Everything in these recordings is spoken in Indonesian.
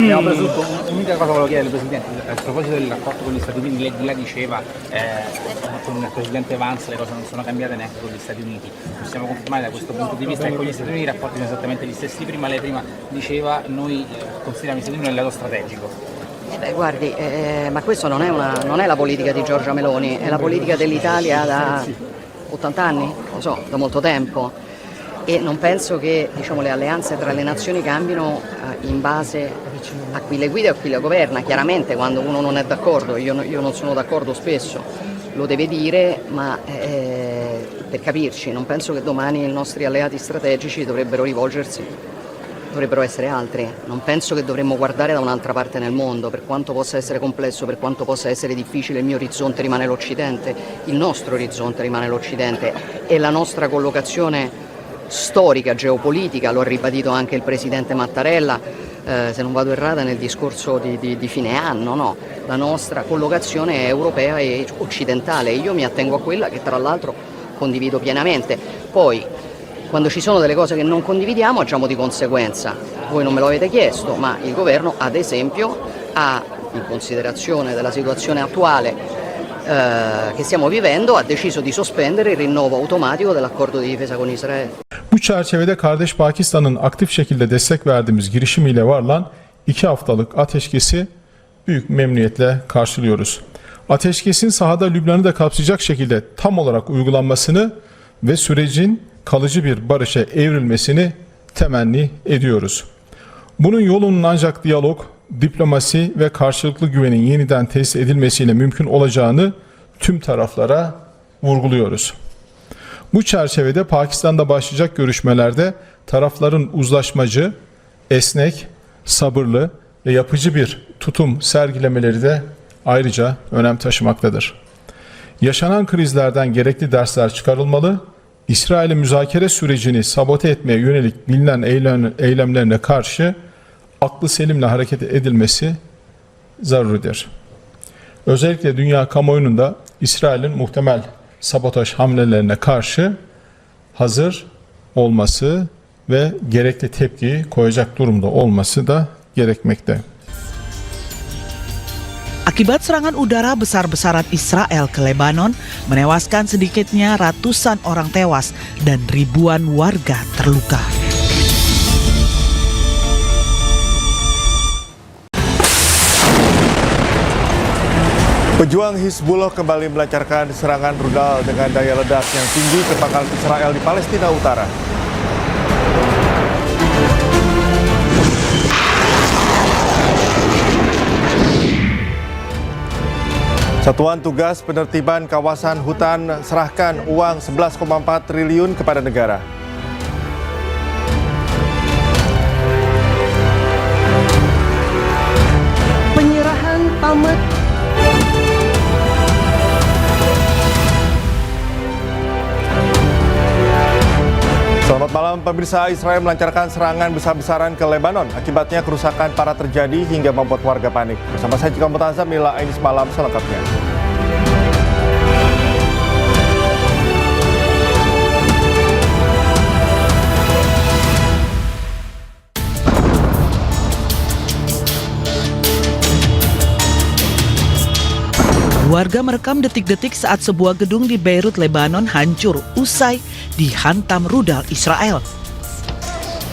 Abbiamo preso tutto. L'unica cosa che volevo chiedere al Presidente, a proposito del rapporto con gli Stati Uniti, lei diceva con il Presidente Vance le cose non sono cambiate neanche con gli Stati Uniti. Possiamo confermare da questo punto di vista che con gli Stati Uniti i rapporti sono esattamente gli stessi. Lei prima diceva noi consideriamo gli Stati Uniti un alleato strategico. Guardi, ma questo non è la politica di Giorgia Meloni, è la politica dell'Italia da 80 anni, lo so, da molto tempo. E non penso che le alleanze tra le nazioni cambino in base a chi le guida o a chi le governa. Chiaramente quando uno non è d'accordo, io non sono d'accordo spesso, lo deve dire, ma per capirci, non penso che domani i nostri alleati strategici dovrebbero essere altri. Non penso che dovremmo guardare da un'altra parte nel mondo, per quanto possa essere complesso, per quanto possa essere difficile, il mio orizzonte rimane l'Occidente, il nostro orizzonte rimane l'Occidente e la nostra collocazione storica, geopolitica, lo ha ribadito anche il Presidente Mattarella, se non vado errata nel discorso di fine anno, no? La nostra collocazione è europea e occidentale e io mi attengo a quella che tra l'altro condivido pienamente. Poi quando ci sono delle cose che non condividiamo agiamo di conseguenza. Voi non me lo avete chiesto, ma il governo ad esempio ha, in considerazione della situazione attuale che stiamo vivendo, ha deciso di sospendere il rinnovo automatico dell'accordo di difesa con Israele. Bu çerçevede kardeş Pakistan'ın aktif şekilde destek verdiğimiz girişimiyle varılan 2 haftalık ateşkesi büyük memnuniyetle karşılıyoruz. Ateşkesin sahada Lübnan'ı da kapsayacak şekilde tam olarak uygulanmasını ve sürecin kalıcı bir barışa evrilmesini temenni ediyoruz. Bunun yolunun ancak diyalog, diplomasi ve karşılıklı güvenin yeniden tesis edilmesiyle mümkün olacağını tüm taraflara vurguluyoruz. Bu çerçevede Pakistan'da başlayacak görüşmelerde tarafların uzlaşmacı, esnek, sabırlı ve yapıcı bir tutum sergilemeleri de ayrıca önem taşımaktadır. Yaşanan krizlerden gerekli dersler çıkarılmalı, İsrail'in müzakere sürecini sabote etmeye yönelik bilinen eylemlerine karşı aklı selimle hareket edilmesi zaruridir. Özellikle dünya kamuoyunun da İsrail'in muhtemel sabotaj hamlelerine karşı hazır olması ve gerekli tepkiyi koyacak durumda olması da gerekmekte. Akibat serangan udara besar-besaran Israel ke Lebanon menewaskan sedikitnya ratusan orang tewas dan ribuan warga terluka. Pejuang Hizbullah kembali melancarkan serangan rudal dengan daya ledak yang tinggi ke pangkalan Israel di Palestina Utara. Satuan Tugas Penertiban Kawasan Hutan serahkan uang 11,4 triliun kepada negara. Penyerahan tamat. Selamat malam pemirsa. Israel melancarkan serangan besar-besaran ke Lebanon. Akibatnya kerusakan parah terjadi hingga membuat warga panik. Bersama saya Cika Mutazam, inilah Ainis Malam selengkapnya. Warga merekam detik-detik saat sebuah gedung di Beirut, Lebanon hancur usai dihantam rudal Israel.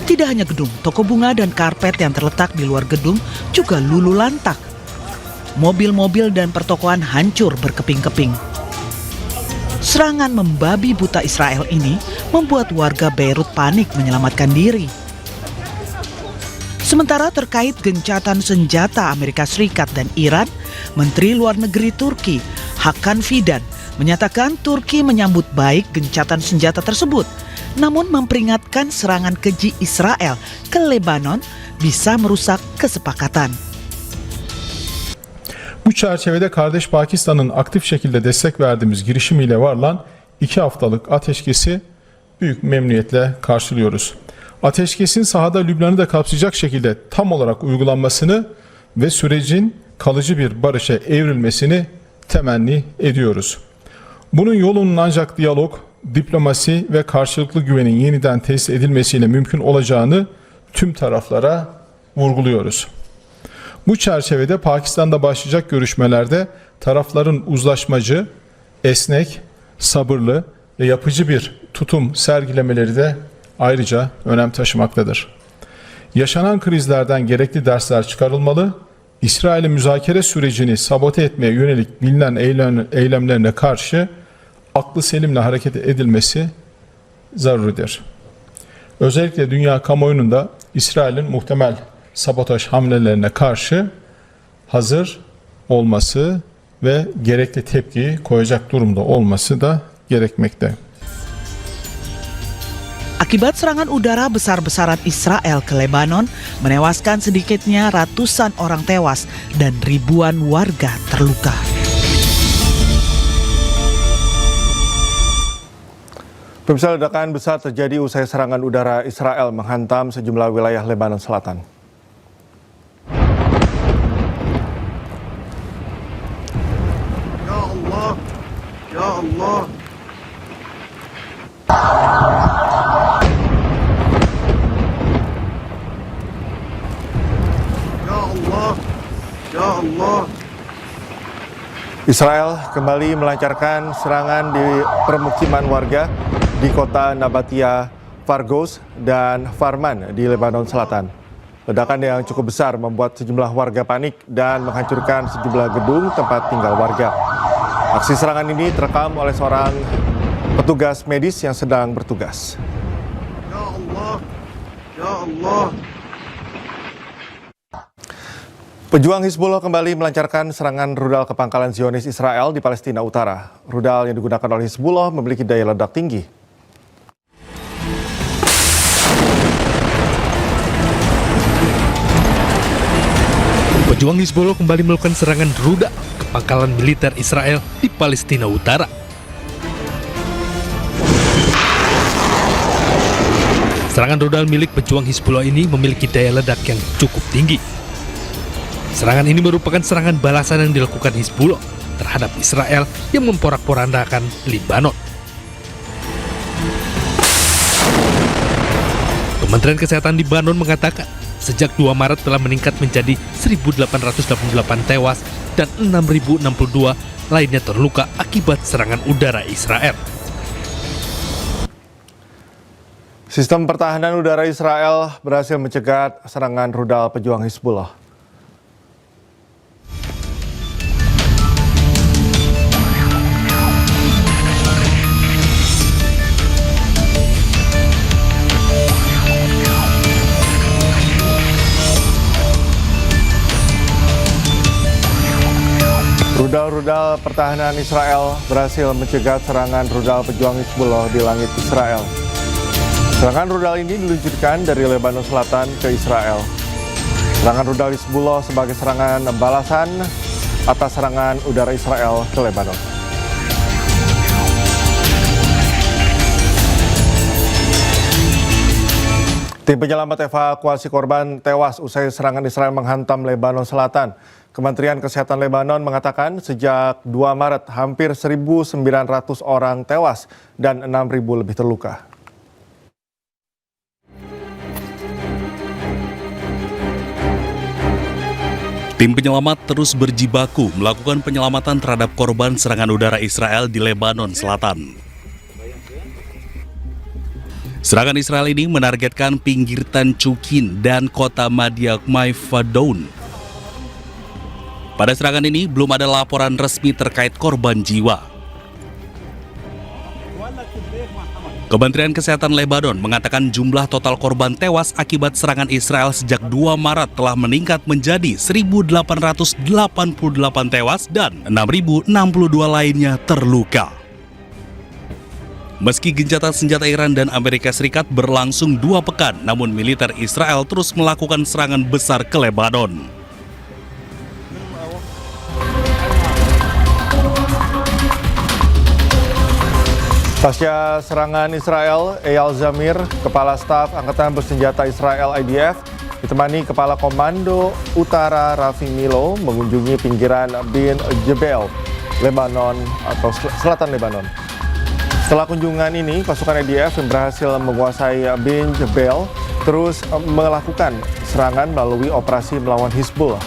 Tidak hanya gedung, toko bunga dan karpet yang terletak di luar gedung juga luluh lantak. Mobil-mobil dan pertokoan hancur berkeping-keping. Serangan membabi buta Israel ini membuat warga Beirut panik menyelamatkan diri. Sementara terkait gencatan senjata Amerika Serikat dan Iran, Menteri Luar Negeri Turki, Hakan Fidan, menyatakan Turki menyambut baik gencatan senjata tersebut, namun memperingatkan serangan keji Israel ke Lebanon bisa merusak kesepakatan. Bu çerçevede kardeş Pakistan'ın aktif şekilde destek verdiğimiz girişimiyle varılan 2 haftalık ateşkesi büyük memnuniyetle karşılıyoruz. Ateşkesin sahada Lübnan'ı da kapsayacak şekilde tam olarak uygulanmasını ve sürecin kalıcı bir barışa evrilmesini temenni ediyoruz. Bunun yolunun ancak diyalog, diplomasi ve karşılıklı güvenin yeniden tesis edilmesiyle mümkün olacağını tüm taraflara vurguluyoruz. Bu çerçevede Pakistan'da başlayacak görüşmelerde tarafların uzlaşmacı, esnek, sabırlı ve yapıcı bir tutum sergilemeleri de ayrıca önem taşımaktadır. Yaşanan krizlerden gerekli dersler çıkarılmalı, İsrail'in müzakere sürecini sabote etmeye yönelik bilinen eylemlerine karşı aklı selimle hareket edilmesi zaruridir. Özellikle dünya kamuoyunun da İsrail'in muhtemel sabotaj hamlelerine karşı hazır olması ve gerekli tepkiyi koyacak durumda olması da gerekmekte. Akibat serangan udara besar-besaran Israel ke Lebanon menewaskan sedikitnya ratusan orang tewas dan ribuan warga terluka. Pemirsa, ledakan besar terjadi usai serangan udara Israel menghantam sejumlah wilayah Lebanon Selatan. Ya Allah, Ya Allah. Ya Allah, Ya Allah. Israel kembali melancarkan serangan di permukiman warga di kota Nabatia, Fargos, dan Farman di Lebanon Selatan. Ledakan yang cukup besar membuat sejumlah warga panik dan menghancurkan sejumlah gedung tempat tinggal warga. Aksi serangan ini terekam oleh seorang petugas medis yang sedang bertugas. Ya Allah, Ya Allah. Pejuang Hizbullah kembali melancarkan serangan rudal ke pangkalan Zionis Israel di Palestina Utara. Rudal yang digunakan oleh Hizbullah memiliki daya ledak tinggi. Pejuang Hizbullah kembali melakukan serangan rudal ke pangkalan militer Israel di Palestina Utara. Serangan rudal milik pejuang Hizbullah ini memiliki daya ledak yang cukup tinggi. Serangan ini merupakan serangan balasan yang dilakukan Hizbullah terhadap Israel yang memporak-porandakan Lebanon. Kementerian Kesehatan Lebanon mengatakan sejak 2 Maret telah meningkat menjadi 1.888 tewas dan 6.062 lainnya terluka akibat serangan udara Israel. Sistem pertahanan udara Israel berhasil mencegat serangan rudal pejuang Hizbullah. Rudal-rudal pertahanan Israel berhasil mencegat serangan rudal pejuang Hizbullah di langit Israel. Serangan rudal ini diluncurkan dari Lebanon Selatan ke Israel. Serangan rudal Hizbullah sebagai serangan balasan atas serangan udara Israel ke Lebanon. Tim penyelamat evakuasi korban tewas usai serangan Israel menghantam Lebanon Selatan. Kementerian Kesehatan Lebanon mengatakan sejak 2 Maret hampir 1.900 orang tewas dan 6.000 lebih terluka. Tim penyelamat terus berjibaku melakukan penyelamatan terhadap korban serangan udara Israel di Lebanon Selatan. Serangan Israel ini menargetkan pinggir Tancukin dan kota Madiakmai Fadoun. Pada serangan ini belum ada laporan resmi terkait korban jiwa. Kementerian Kesehatan Lebanon mengatakan jumlah total korban tewas akibat serangan Israel sejak 2 Maret telah meningkat menjadi 1.888 tewas dan 6.062 lainnya terluka. Meski gencatan senjata Iran dan Amerika Serikat berlangsung 2 pekan, namun militer Israel terus melakukan serangan besar ke Lebanon. Pasca serangan Israel, Eyal Zamir, Kepala Staf Angkatan Bersenjata Israel IDF, ditemani Kepala Komando Utara Rafi Milo mengunjungi pinggiran Bin Jebel, Lebanon atau Selatan Lebanon. Setelah kunjungan ini, pasukan IDF yang berhasil menguasai Bin Jebel terus melakukan serangan melalui operasi melawan Hizbullah.